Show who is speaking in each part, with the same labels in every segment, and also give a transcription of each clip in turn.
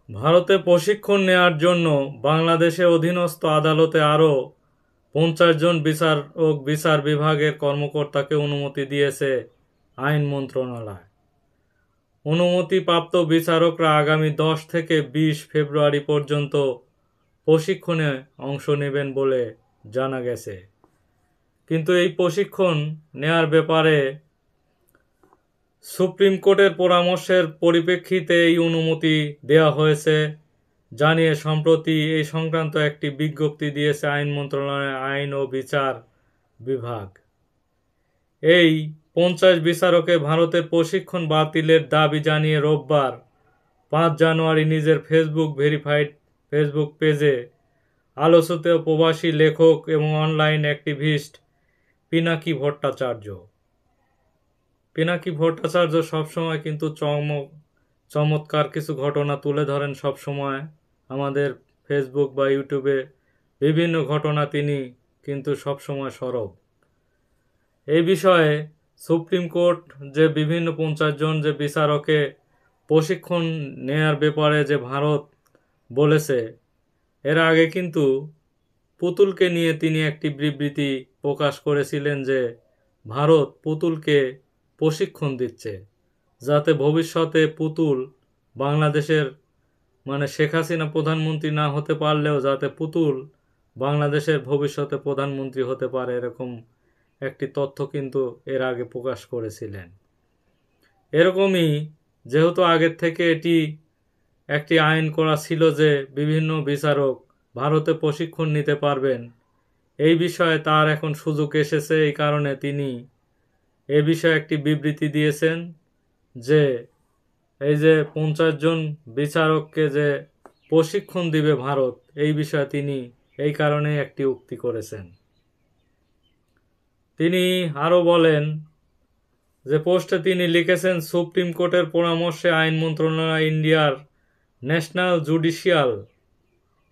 Speaker 1: ভারতে প্রশিক্ষণ নেয়ার জন্য বাংলাদেশে অধীনস্থ আদালতে আরও 50 জন বিচার বিভাগের কর্মকর্তাকে অনুমতি দিয়েছে আইন মন্ত্রণালয়। অনুমতিপ্রাপ্ত বিচারকরা আগামী 10 থেকে 20 ফেব্রুয়ারি পর্যন্ত প্রশিক্ষণে অংশ নেবেন বলে জানা গেছে। কিন্তু এই প্রশিক্ষণ নেয়ার ব্যাপারে সুপ্রিম কোর্টের পরামর্শের পরিপ্রেক্ষিতে এই অনুমতি দেওয়া হয়েছে জানিয়ে সম্প্রতি এই সংক্রান্ত একটি বিজ্ঞপ্তি দিয়েছে আইন মন্ত্রণালয়ের আইন ও বিচার বিভাগ। এই 50 বিচারকের ভারতের প্রশিক্ষণ বাতিলের দাবি জানিয়ে রোববার 5 জানুয়ারি নিজের ভেরিফাইড ফেসবুক পেজে আলোচিত প্রবাসী লেখক এবং অনলাইন অ্যাক্টিভিস্ট পিনাকি ভট্টাচার্য সবসময় কিন্তু চমৎকার কিছু ঘটনা তুলে ধরেন। সবসময় আমাদের ফেসবুক বা ইউটিউবে বিভিন্ন ঘটনা তিনি কিন্তু সবসময় সরব। এই বিষয়ে সুপ্রিম কোর্ট যে বিভিন্ন 50 জন যে বিচারকে প্রশিক্ষণ নেয়ার ব্যাপারে যে ভারত বলেছে, এর আগে কিন্তু পুতুলকে নিয়ে তিনি একটি বিবৃতি প্রকাশ করেছিলেন যে ভারত পুতুলকে প্রশিক্ষণ দিচ্ছে যাতে ভবিষ্যতে পুতুল বাংলাদেশের শেখ হাসিনা প্রধানমন্ত্রী না হতে পারলেও যাতে পুতুল বাংলাদেশের ভবিষ্যতে প্রধানমন্ত্রী হতে পারে, এরকম একটি তথ্য কিন্তু এর আগে প্রকাশ করেছিলেন। এরকমই যেহেতু আগের থেকে এটি একটি আইন করা ছিল যে বিভিন্ন বিচারক ভারতে প্রশিক্ষণ নিতে পারবেন, এই বিষয়ে তার এখন সুযোগ এসেছে। এই কারণে তিনি এ বিষয়ে একটি বিবৃতি দিয়েছেন যে এই যে 50 জন বিচারককে যে প্রশিক্ষণ দিবে ভারত, এই বিষয়ে তিনি এই কারণে একটি উক্তি করেছেন। তিনি আরও বলেন যে পোস্টে তিনি লিখেছেন, সুপ্রিম কোর্টের পরামর্শে আইন মন্ত্রণালয় ইন্ডিয়ার ন্যাশনাল জুডিশিয়াল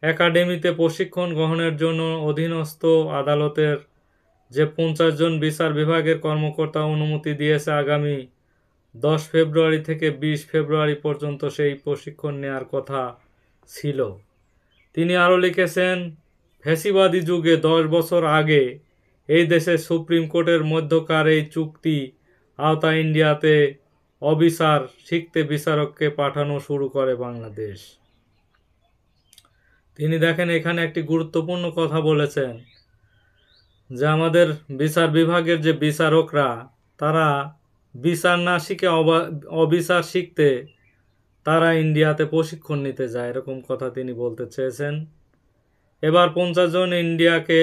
Speaker 1: একাডেমিতে প্রশিক্ষণ গ্রহণের জন্য অধীনস্থ আদালতের যে 50 জন বিচার বিভাগের কর্মকর্তা অনুমতি দিয়েছে আগামী 10 ফেব্রুয়ারি থেকে 20 ফেব্রুয়ারি পর্যন্ত সেই প্রশিক্ষণ নেয়ার কথা ছিল। তিনি আরও লিখেছেন, ফ্যাসিবাদী যুগে 10 বছর আগে এই দেশে সুপ্রিম কোর্টের মধ্যকার এই চুক্তি আওতায় ইন্ডিয়াতে অবিচার শিখতে বিচারককে পাঠানো শুরু করে বাংলাদেশ। তিনি দেখেন এখানে একটি গুরুত্বপূর্ণ কথা বলেছেন যে আমাদের বিচার বিভাগের যে বিচারকরা তারা বিচার না শিখে অবিচার শিখতে তারা ইন্ডিয়াতে প্রশিক্ষণ নিতে যায়, এরকম কথা তিনি বলতে চেয়েছেন। এবার 50 জন ইন্ডিয়াকে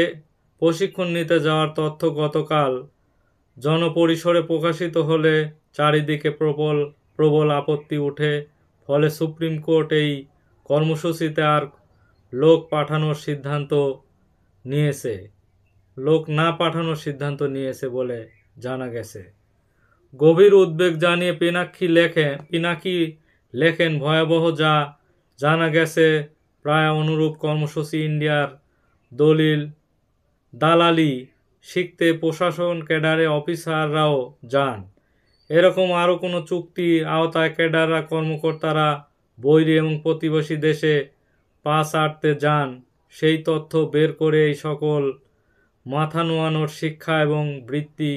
Speaker 1: প্রশিক্ষণ নিতে যাওয়ার তথ্য গতকাল জনপরিসরে প্রকাশিত হলে চারিদিকে প্রবল আপত্তি উঠে। ফলে সুপ্রিম কোর্ট এই কর্মসূচিতে আর লোক না পাঠানোর সিদ্ধান্ত নিয়েছে বলে জানা গেছে। গভীর উদ্বেগ জানিয়ে পিনাকি লেখেন, ভয়াবহ যা জানা গেছে প্রায় অনুরূপ কর্মসূচি ইন্ডিয়ার দালালি শিখতে প্রশাসন ক্যাডারে অফিসাররাও যান। এরকম আরও কোনো চুক্তি আওতায় ক্যাডাররা কর্মকর্তারা বৈরী এবং প্রতিবেশী দেশে পা চাটতে যান, সেই তথ্য বের করে এই সকল মাথা নোয়ানোর শিক্ষা এবং বৃত্তি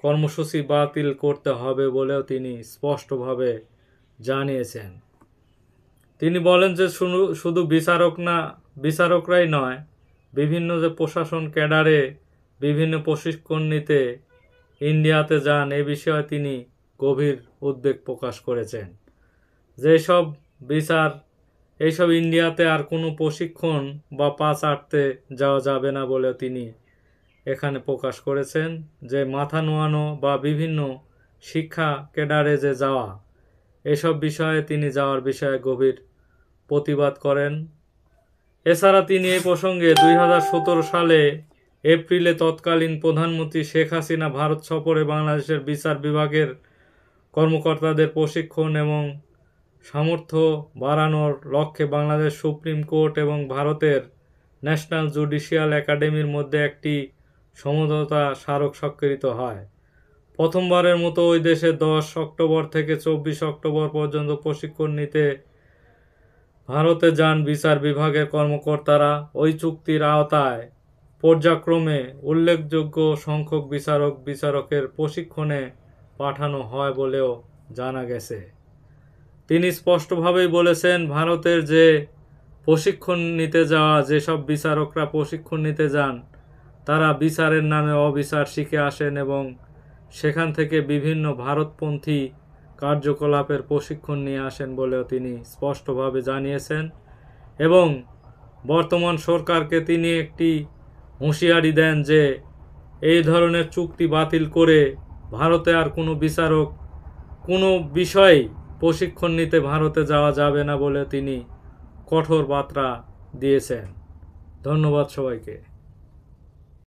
Speaker 1: কর্মসূচি বাতিল করতে হবে বলেও তিনি স্পষ্টভাবে জানিয়েছেন। তিনি বলেন যে শুধু বিচারকরাই নয়, বিভিন্ন যে প্রশাসন ক্যাডারে বিভিন্ন প্রশিক্ষণ নিতে ইন্ডিয়াতে যান, এ বিষয়ে তিনি গভীর উদ্বেগ প্রকাশ করেছেন যে এইসব ইন্ডিয়াতে আর কোনো প্রশিক্ষণ বা পা চাটতে যাওয়া যাবে না বলে তিনি এখানে প্রকাশ করেছেন যে মাথা নোয়ানো বা বিভিন্ন শিক্ষা ক্যাডারে যে যাওয়া, এসব বিষয়ে তিনি যাওয়ার বিষয়ে গভীর প্রতিবাদ করেন। এছাড়া তিনি এই প্রসঙ্গে 2017 সালে এপ্রিলে তৎকালীন প্রধানমন্ত্রী শেখ হাসিনা ভারত সফরে বাংলাদেশের বিচার বিভাগের কর্মকর্তাদের প্রশিক্ষণ এবং সামর্থ্য বাড়ানোর লক্ষ্যে বাংলাদেশ সুপ্রিম কোর্ট এবং ভারতের ন্যাশনাল জুডিশিয়াল একাডেমির মধ্যে একটি সমঝোতা স্মারক স্বাক্ষরিত হয়। প্রথমবারের মতো ওই দেশে 10 অক্টোবর থেকে 24 অক্টোবর পর্যন্ত প্রশিক্ষণ নিতে ভারতে যান বিচার বিভাগের কর্মকর্তারা। ওই চুক্তির আওতায় পর্যায়ক্রমে উল্লেখযোগ্য সংখ্যক বিচারকের প্রশিক্ষণে পাঠানো হয় বলেও জানা গেছে। তিনি স্পষ্টভাবেই বলেছেন, ভারতের যে প্রশিক্ষণ নিতে যাওয়া যেসব বিচারকরা প্রশিক্ষণ নিতে যান তারা বিচারের নামে অবিচার শিখে আসেন এবং সেখান থেকে বিভিন্ন ভারতপন্থী কার্যকলাপের প্রশিক্ষণ নিয়ে আসেন বলেও তিনি স্পষ্টভাবে জানিয়েছেন। এবং বর্তমান সরকারকে তিনি একটি হুঁশিয়ারি দেন যে এই ধরনের চুক্তি বাতিল করে ভারতে আর কোনো বিচারক কোনো বিষয়ে প্রশিক্ষণ নিতে ভারতে যাওয়া যাবে না বলে তিনি কঠোর বার্তা দিয়েছেন। ধন্যবাদ সবাইকে।